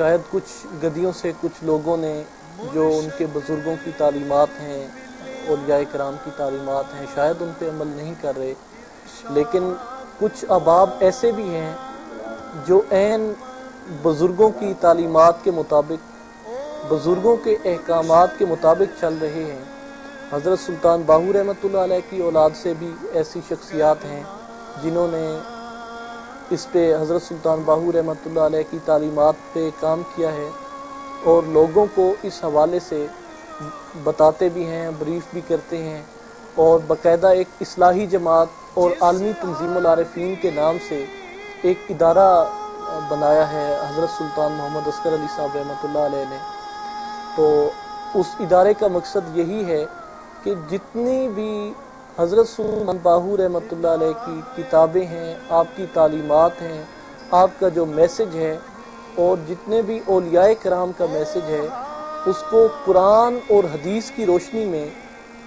شاید کچھ گدیوں سے کچھ لوگوں نے جو ان کے بزرگوں کی تعلیمات ہیں، اولیاء کرام کی تعلیمات ہیں، شاید ان پہ عمل نہیں کر رہے، لیکن کچھ احباب ایسے بھی ہیں جو عین بزرگوں کی تعلیمات کے مطابق، بزرگوں کے احکامات کے مطابق چل رہے ہیں۔ حضرت سلطان باہو رحمۃ اللہ علیہ کی اولاد سے بھی ایسی شخصیات ہیں جنہوں نے اس پہ حضرت سلطان باہو رحمۃ اللہ علیہ کی تعلیمات پہ کام کیا ہے، اور لوگوں کو اس حوالے سے بتاتے بھی ہیں، بریف بھی کرتے ہیں، اور باقاعدہ ایک اصلاحی جماعت اور عالمی تنظیم العارفین کے نام سے ایک ادارہ بنایا ہے حضرت سلطان محمد عسکر علی صاحب رحمۃ اللہ علیہ نے۔ تو اس ادارے کا مقصد یہی ہے کہ جتنی بھی حضرت سلطان باہو رحمۃ اللہ علیہ کی کتابیں ہیں، آپ کی تعلیمات ہیں، آپ کا جو میسج ہے، اور جتنے بھی اولیاء کرام کا میسج ہے، اس کو قرآن اور حدیث کی روشنی میں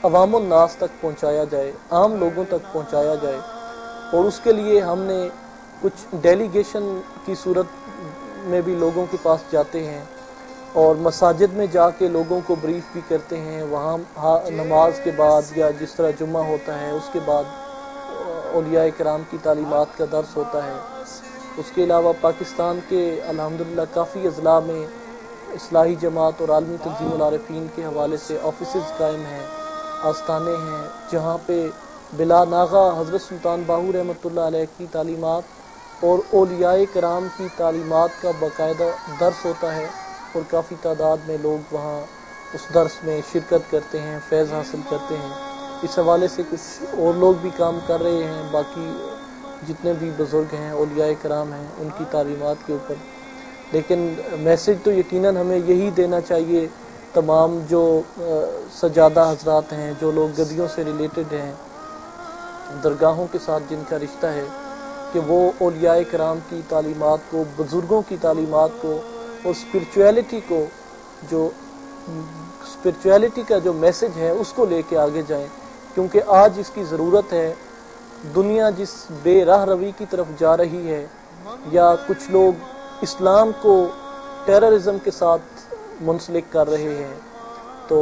عوام الناس تک پہنچایا جائے، عام لوگوں تک پہنچایا جائے۔ اور اس کے لیے ہم نے کچھ ڈیلیگیشن کی صورت میں بھی لوگوں کے پاس جاتے ہیں، اور مساجد میں جا کے لوگوں کو بریف بھی کرتے ہیں، وہاں نماز کے بعد یا جس طرح جمعہ ہوتا ہے اس کے بعد اولیاء کرام کی تعلیمات کا درس ہوتا ہے۔ اس کے علاوہ پاکستان کے الحمدللہ کافی اضلاع میں اصلاحی جماعت اور عالمی تنظیم العارفین کے حوالے سے آفیسز قائم ہیں، آستانے ہیں، جہاں پہ بلا ناغہ حضرت سلطان باہو رحمۃ اللہ علیہ کی تعلیمات اور اولیاء کرام کی تعلیمات کا باقاعدہ درس ہوتا ہے، اور کافی تعداد میں لوگ وہاں اس درس میں شرکت کرتے ہیں، فیض حاصل کرتے ہیں۔ اس حوالے سے کچھ اور لوگ بھی کام کر رہے ہیں، باقی جتنے بھی بزرگ ہیں، اولیاء کرام ہیں، ان کی تعلیمات کے اوپر۔ لیکن میسج تو یقیناً ہمیں یہی دینا چاہیے، تمام جو سجادہ حضرات ہیں، جو لوگ گدیوں سے ریلیٹڈ ہیں، درگاہوں کے ساتھ جن کا رشتہ ہے، کہ وہ اولیاء کرام کی تعلیمات کو، بزرگوں کی تعلیمات کو اور اسپرچویلٹی کو، جو اسپرچویلٹی کا جو میسج ہے اس کو لے کے آگے جائیں، کیونکہ آج اس کی ضرورت ہے۔ دنیا جس بے راہ روی کی طرف جا رہی ہے، یا کچھ لوگ اسلام کو ٹیررزم کے ساتھ منسلک کر رہے ہیں، تو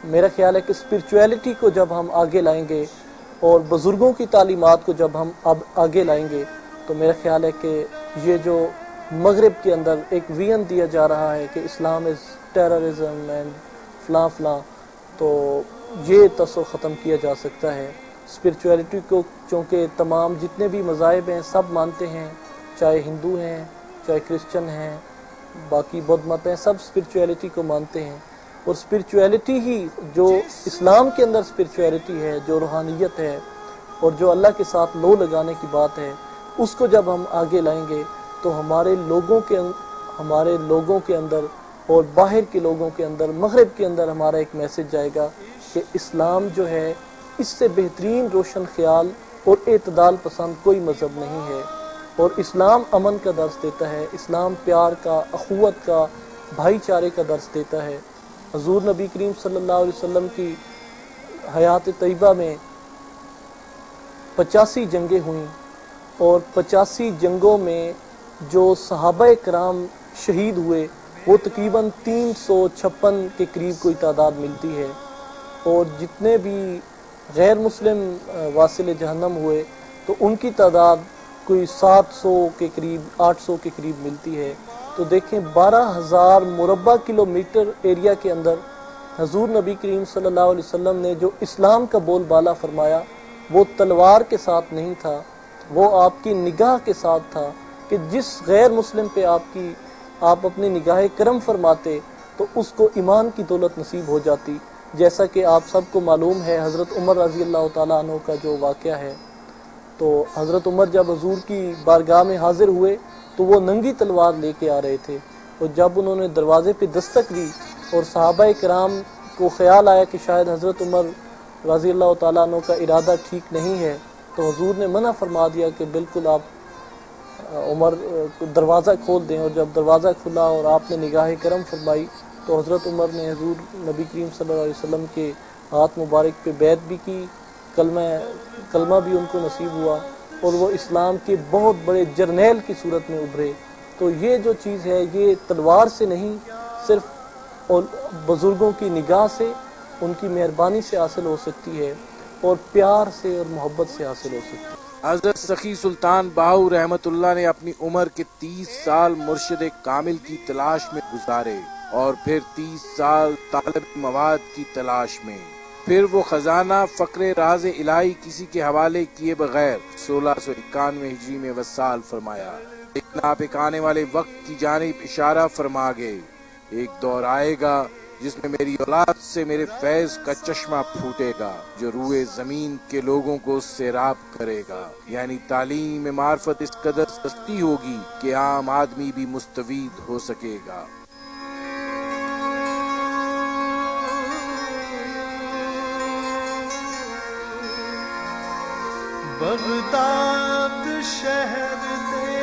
میرا خیال ہے کہ اسپرچویلٹی کو جب ہم آگے لائیں گے اور بزرگوں کی تعلیمات کو جب ہم اب آگے لائیں گے، تو میرا خیال ہے کہ یہ جو مغرب کے اندر ایک وین دیا جا رہا ہے کہ اسلام از ٹیررزم اینڈ فلاں فلاں، تو یہ تصور ختم کیا جا سکتا ہے۔ اسپرچویلٹی کو چونکہ تمام جتنے بھی مذاہب ہیں سب مانتے ہیں، چاہے ہندو ہیں، چاہے کرسچن ہیں، باقی بدھ مت ہیں، سب اسپرچویلٹی کو مانتے ہیں، اور اسپرچویلٹی ہی جو اسلام کے اندر اسپرچویلٹی ہے، جو روحانیت ہے، اور جو اللہ کے ساتھ لو لگانے کی بات ہے، اس کو جب ہم آگے لائیں گے تو ہمارے لوگوں کے اندر اور باہر کے لوگوں کے اندر، مغرب کے اندر ہمارا ایک میسج جائے گا کہ اسلام جو ہے، اس سے بہترین روشن خیال اور اعتدال پسند کوئی مذہب نہیں ہے، اور اسلام امن کا درس دیتا ہے، اسلام پیار کا، اخوت کا، بھائی چارے کا درس دیتا ہے۔ حضور نبی کریم صلی اللہ علیہ وسلم کی حیات طیبہ میں 85 جنگیں ہوئیں، اور 85 جنگوں میں جو صحابہ کرام شہید ہوئے وہ تقریباً 356 کے قریب کوئی تعداد ملتی ہے، اور جتنے بھی غیر مسلم واصل جہنم ہوئے تو ان کی تعداد کوئی 700 کے قریب، 800 کے قریب ملتی ہے۔ تو دیکھیں 12,000 مربع کلومیٹر ایریا کے اندر حضور نبی کریم صلی اللہ علیہ وسلم نے جو اسلام کا بول بالا فرمایا، وہ تلوار کے ساتھ نہیں تھا، وہ آپ کی نگاہ کے ساتھ تھا، کہ جس غیر مسلم پہ آپ اپنی نگاہ کرم فرماتے تو اس کو ایمان کی دولت نصیب ہو جاتی، جیسا کہ آپ سب کو معلوم ہے حضرت عمر رضی اللہ تعالیٰ عنہ کا جو واقعہ ہے۔ تو حضرت عمر جب حضور کی بارگاہ میں حاضر ہوئے تو وہ ننگی تلوار لے کے آ رہے تھے، اور جب انہوں نے دروازے پہ دستک دی اور صحابہ کرام کو خیال آیا کہ شاید حضرت عمر رضی اللہ تعالیٰ عنہ کا ارادہ ٹھیک نہیں ہے، تو حضور نے منع فرما دیا کہ بالکل آپ عمر دروازہ کھول دیں، اور جب دروازہ کھلا اور آپ نے نگاہ کرم فرمائی تو حضرت عمر نے حضور نبی کریم صلی اللہ علیہ وسلم کے ہاتھ مبارک پہ بیعت بھی کی، کلمہ بھی ان کو نصیب ہوا، اور وہ اسلام کے بہت بڑے جرنیل کی صورت میں ابھرے۔ تو یہ جو چیز ہے یہ تلوار سے نہیں، صرف بزرگوں کی نگاہ سے، ان کی مہربانی سے حاصل ہو سکتی ہے، اور پیار سے اور محبت سے حاصل ہو سکتی ہے۔ حضرت سخی سلطان باہو رحمت اللہ نے اپنی عمر کے 30 سال مرشد کامل کی تلاش میں گزارے، اور پھر 30 سال طالب مواد کی تلاش میں، پھر وہ خزانہ فقر راز الہی کسی کے حوالے کیے بغیر 1691 ہجری میں وصال فرمایا۔ لیکن آپ ایک آنے والے وقت کی جانب اشارہ فرما گئے، ایک دور آئے گا جس میں میری اولاد سے میرے فیض کا چشمہ پھوٹے گا جو روئے زمین کے لوگوں کو سیراب کرے گا، یعنی تعلیم معرفت اس قدر سستی ہوگی کہ عام آدمی بھی مستفید ہو سکے گا۔ بغداد شہر